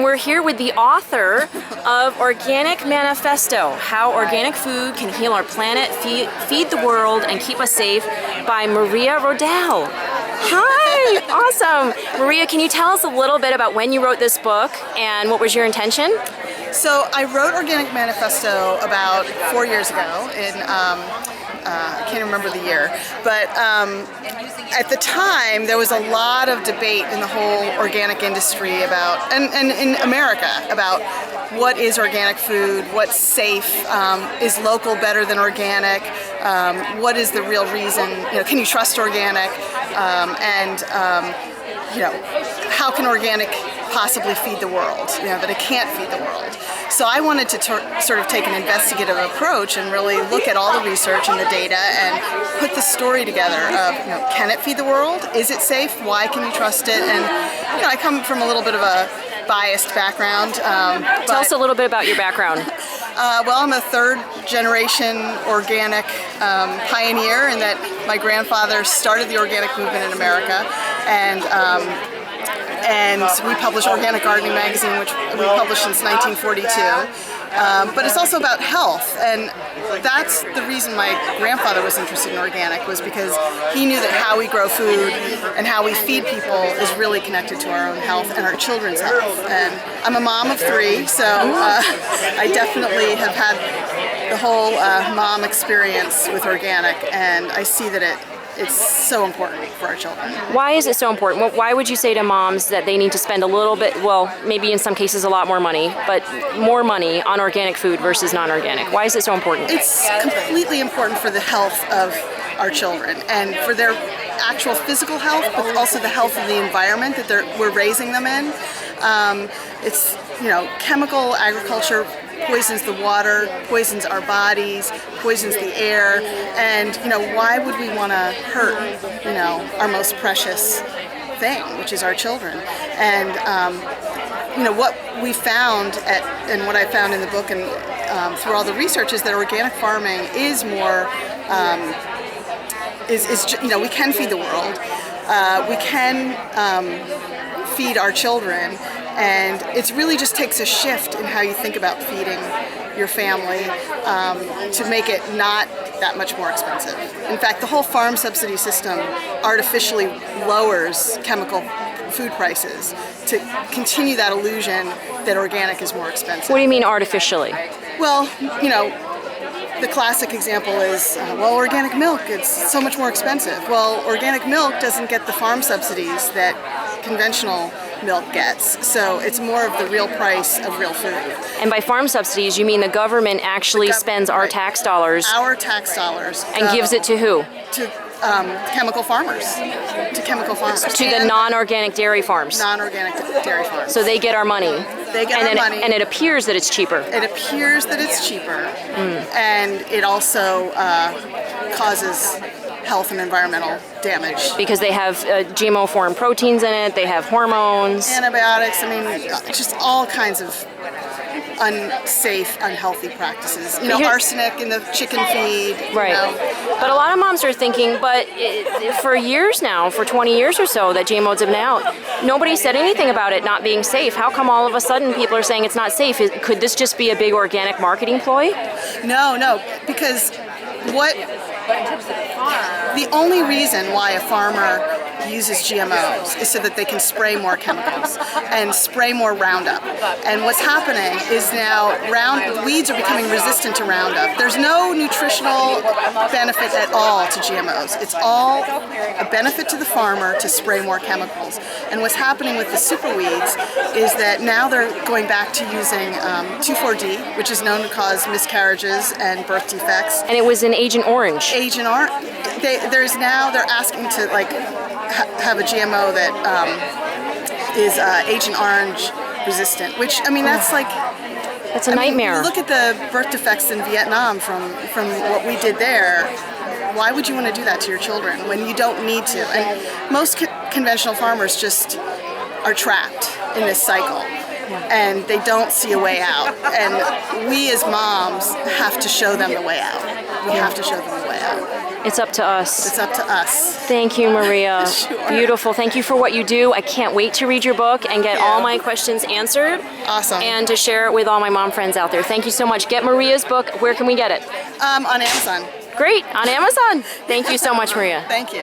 and we're here with the author of Organic Manifesto, How Organic Food Can Heal Our Planet, Feed the World, and Keep Us Safe by Maria Rodale. Hi, awesome. Maria, can you tell us a little bit about when you wrote this book and what was your intention? So I wrote Organic Manifesto about 4 years ago in, I can't remember the year, but at the time there was a lot of debate in the whole organic industry about, and in America, about what is organic food, what's safe, is local better than organic, what is the real reason, can you trust organic, and how can organic possibly feed the world, that it can't feed the world. So I wanted to sort of take an investigative approach and really look at all the research and the data and put the story together of, can it feed the world? Is it safe? Why can you trust it? And I come from a little bit of a biased background. Tell us a little bit about your background. Well, I'm a third generation organic pioneer in that my grandfather started the organic movement in America, and we publish Organic Gardening magazine, which we published since 1942. But it's also about health, and that's the reason my grandfather was interested in organic, was because he knew that how we grow food and how we feed people is really connected to our own health and our children's health. And I'm a mom of 3, so I definitely have had the whole mom experience with organic, and I see that it's so important for our children. Why is it so important? Why would you say to moms that they need to spend a little bit, well, maybe in some cases a lot more money, but more money on organic food versus non-organic? Why is it so important? It's completely important for the health of our children and for their actual physical health, but also the health of the environment that we're raising them in. It's, chemical agriculture poisons the water, poisons our bodies, poisons the air, and why would we want to hurt our most precious thing, which is our children? And what we found and what I found in the book and through all the research is that organic farming is more we can feed the world, we can feed our children. And it really just takes a shift in how you think about feeding your family to make it not that much more expensive. In fact, the whole farm subsidy system artificially lowers chemical food prices to continue that illusion that organic is more expensive. What do you mean artificially? Well, the classic example is, organic milk, it's so much more expensive. Well, organic milk doesn't get the farm subsidies that conventional milk gets, so it's more of the real price of real food. And by farm subsidies, you mean the government actually spends our tax dollars? Our tax dollars. And gives it to who? To chemical farmers. To chemical farmers. To the non-organic dairy farms. Non-organic dairy farms. So they get our money. They get our money. And it appears that it's cheaper. It appears that it's cheaper. And it also causes health and environmental damage. Because they have GMO foreign proteins in it, they have hormones. Antibiotics, just all kinds of unsafe, unhealthy practices. Arsenic in the chicken feed. Right. But a lot of moms are thinking, for years now, for 20 years or so that GMOs have been out, nobody said anything about it not being safe. How come all of a sudden people are saying it's not safe? Could this just be a big organic marketing ploy? No, because the only reason why a farmer uses GMOs is so that they can spray more chemicals and spray more Roundup. And what's happening is now weeds are becoming resistant to Roundup. There's no nutritional benefit at all to GMOs. It's all a benefit to the farmer to spray more chemicals. And what's happening with the superweeds is that now they're going back to using 2,4-D, which is known to cause miscarriages and birth defects. And it was in Agent Orange. Agent Orange. They're asking to have a GMO that is Agent Orange resistant, which that's a nightmare. Look at the birth defects in Vietnam from what we did there. Why would you want to do that to your children when you don't need to? And most conventional farmers just are trapped in this cycle. And they don't see a way out. And we as moms have to show them the way out. We have to show them the way out. It's up to us. It's up to us. Thank you, Maria. Sure. Beautiful. Thank you for what you do. I can't wait to read your book and get all my questions answered. Awesome. And to share it with all my mom friends out there. Thank you so much. Get Maria's book. Where can we get it? On Amazon. Great. On Amazon. Thank you so much, Maria. Thank you.